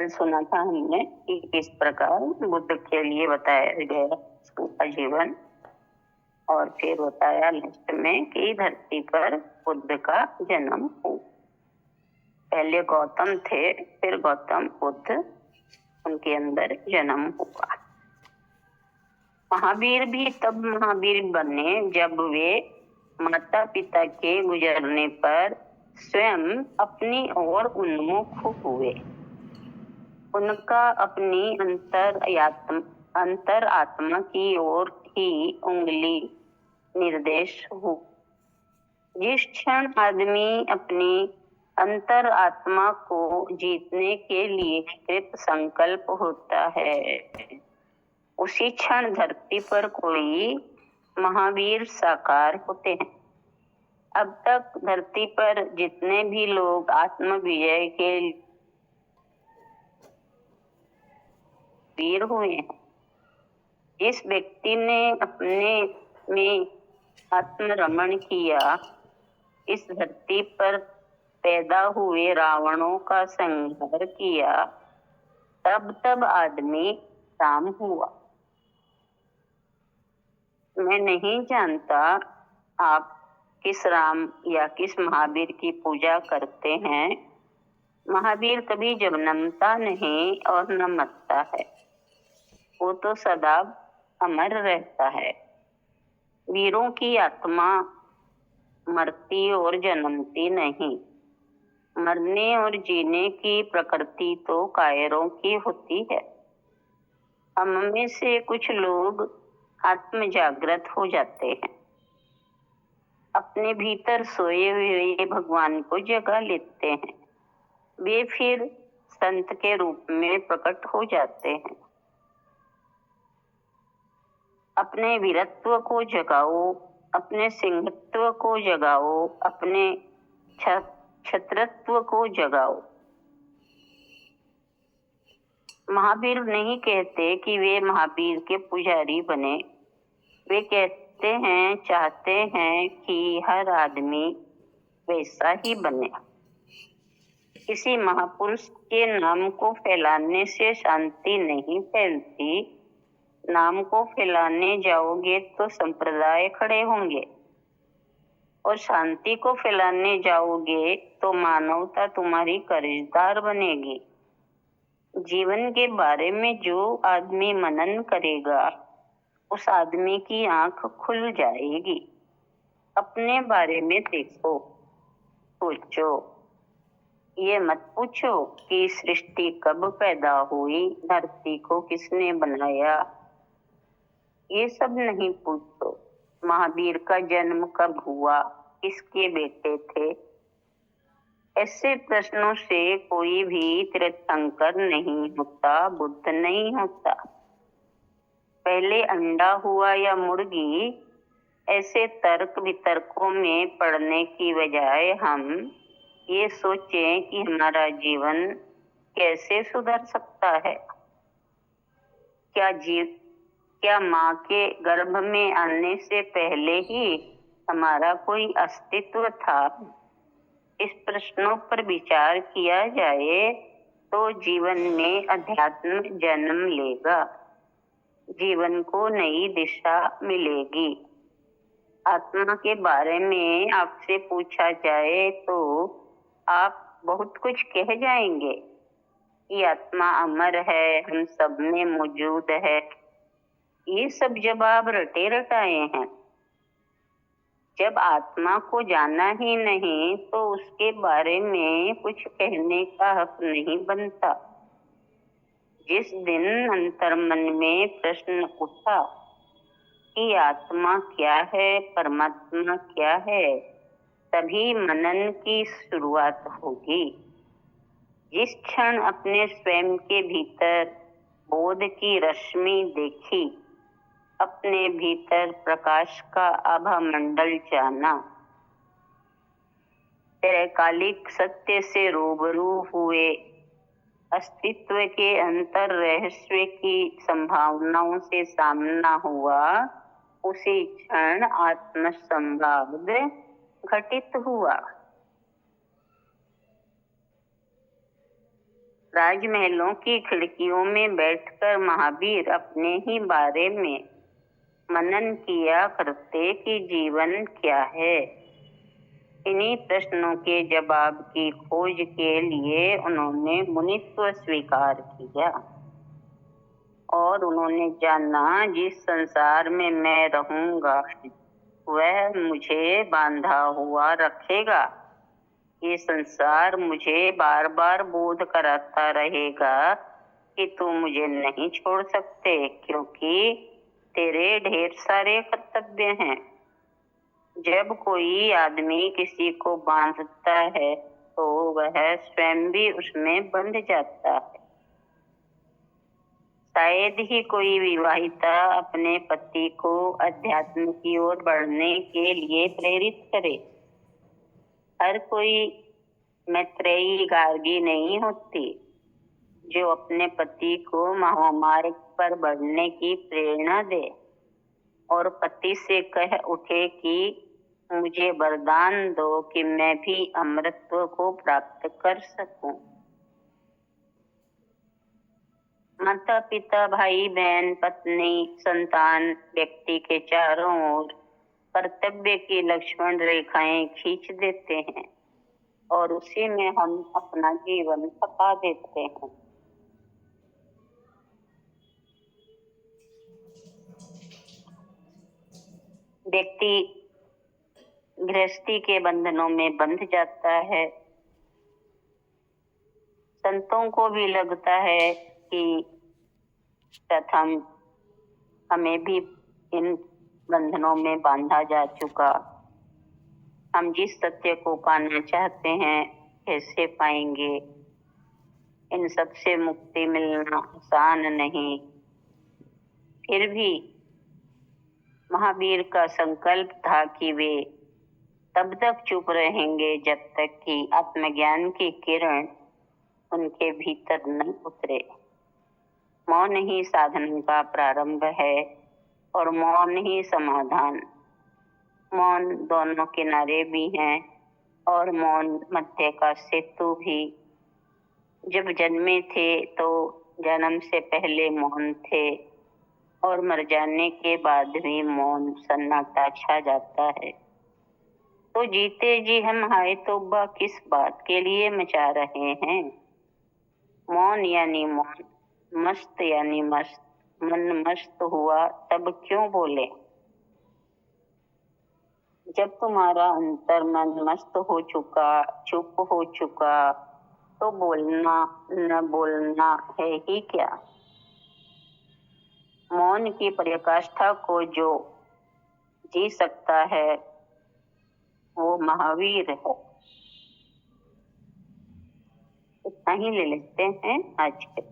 कल सुना था हमने कि किस प्रकार बुद्ध के लिए बताया गया उसका जीवन, और फिर बताया लिस्ट में कि धरती पर बुद्ध का जन्म हुआ। पहले गौतम थे, फिर गौतम बुद्ध, उनके अंदर जन्म हुआ। महावीर भी तब महावीर बने जब वे माता पिता के गुजरने पर स्वयं अपनी ओर उन्मुख हुए। उनका अपनी अंतर आत्मा की ओर ही उंगली निर्देश हो। जिस क्षण आदमी अपनी अंतर आत्मा को जीतने के लिए कृत संकल्प होता है, उसी क्षण धरती पर कोई महावीर साकार होते हैं। अब तक धरती पर जितने भी लोग आत्म विजय के वीर हुए हैं, जिस व्यक्ति ने अपने में आत्मरमण किया, इस धरती पर पैदा हुए रावणों का संहार किया, तब आदमी राम हुआ। मैं नहीं जानता आप किस राम या किस महावीर की पूजा करते हैं। महावीर कभी जन्मता नहीं और न मरता है, वो तो सदा अमर रहता है। वीरों की आत्मा मरती और जन्मती नहीं। मरने और जीने की प्रकृति तो कायरों की होती है। हम में से कुछ लोग आत्म जागृत हो जाते हैं, अपने भीतर सोए हुए भगवान को जगा लेते हैं। वे फिर संत के रूप में प्रकट हो जाते हैं। अपने वीरत्व को जगाओ, अपने सिंहत्व को जगाओ, अपने क्षत्रत्व को जगाओ। महावीर नहीं कहते कि वे महावीर के पुजारी बने। वे कहते हैं, चाहते हैं कि हर आदमी वैसा ही बने। किसी महापुरुष के नाम को फैलाने से शांति नहीं फैलती। नाम को फैलाने जाओगे तो संप्रदाय खड़े होंगे, और शांति को फैलाने जाओगे तो मानवता तुम्हारी कर्जदार बनेगी। जीवन के बारे में जो आदमी मनन करेगा, उस आदमी की आंख खुल जाएगी। अपने बारे में देखो, सोचो। ये मत पूछो कि सृष्टि कब पैदा हुई, धरती को किसने बनाया। ये सब नहीं पूछो। महावीर का जन्म कब हुआ, किसके बेटे थे। ऐसे प्रश्नों से कोई भी तीर्थंकर नहीं होता, बुद्ध नहीं होता। पहले अंडा हुआ या मुर्गी, ऐसे तर्क वितर्कों में पड़ने की बजाय हम ये सोचें कि हमारा जीवन कैसे सुधर सकता है। क्या माँ के गर्भ में आने से पहले ही हमारा कोई अस्तित्व था? इस प्रश्नों पर विचार किया जाए तो जीवन में अध्यात्म जन्म लेगा, जीवन को नई दिशा मिलेगी। आत्मा के बारे में आपसे पूछा जाए तो आप बहुत कुछ कह जाएंगे कि आत्मा अमर है, हम सब में मौजूद है। ये सब जवाब रटे रटाए हैं। जब आत्मा को जाना ही नहीं तो उसके बारे में कुछ कहने का हक नहीं बनता। जिस दिन अंतर्मन में प्रश्न उठा कि आत्मा क्या है, परमात्मा क्या है, तभी मनन की शुरुआत होगी। जिस क्षण अपने स्वयं के भीतर बोध की रश्मि देखी, अपने भीतर प्रकाश का आभा मंडल जाना, त्रैकालिक सत्य से रूबरू हुए, अस्तित्व के अंतर रहस्य की संभावनाओं से सामना हुआ, उसी क्षण आत्म संवाद घटित हुआ। राजमहलों की खिड़कियों में बैठकर महावीर अपने ही बारे में मनन किया करते कि जीवन क्या है। इन्हीं प्रश्नों के जवाब की खोज के लिए उन्होंने मुनित्व स्वीकार किया और उन्होंने जाना जिस संसार में मैं रहूंगा वह मुझे बांधा हुआ रखेगा। ये संसार मुझे बार बार बोध कराता रहेगा कि तू मुझे नहीं छोड़ सकते, क्योंकि तेरे ढेर सारे कर्तव्य हैं। जब कोई आदमी किसी को बांधता है तो वह स्वयं भी उसमें बंध जाता है। शायद ही कोई विवाहिता अपने पति को अध्यात्म की ओर बढ़ने के लिए प्रेरित करे। हर कोई मैत्रेयी गार्गी नहीं होती जो अपने पति को महामार्ग पर बढ़ने की प्रेरणा दे और पति से कह उठे कि मुझे वरदान दो कि मैं भी अमृतत्व को प्राप्त कर सकूं। माता पिता, भाई बहन, पत्नी, संतान व्यक्ति के चारों ओर कर्तव्य की लक्ष्मण रेखाएं खींच देते हैं और उसी में हम अपना जीवन खपा देते हैं। व्यक्ति गृहस्थी के बंधनों में बंध जाता है। संतों को भी लगता है कि प्रथम हमें भी इन बंधनों में बांधा जा चुका। हम जिस सत्य को पाना चाहते हैं कैसे पाएंगे? इन सब से मुक्ति मिलना आसान नहीं। फिर भी महावीर का संकल्प था कि वे तब तक चुप रहेंगे जब तक कि आत्मज्ञान की किरण उनके भीतर न उतरे। मौन ही साधन का प्रारंभ है और मौन ही समाधान। मौन दोनों किनारे भी हैं और मौन मध्य का सेतु भी। जब जन्मे थे तो जन्म से पहले मौन थे और मर जाने के बाद भी मौन सन्नाटा छा जाता है। तो जीते जी हम हाय तौबा किस बात के लिए मचा रहे हैं? मौन यानी मौन, मस्त यानी मस्त। मन मस्त हुआ तब क्यों बोले? जब तुम्हारा अंतर मन मस्त हो चुका, चुप हो चुका, तो बोलना न बोलना है ही क्या? मौन की पराकाष्ठा को जो जी सकता है वो महावीर है। इतना ही ले लेते हैं आज के।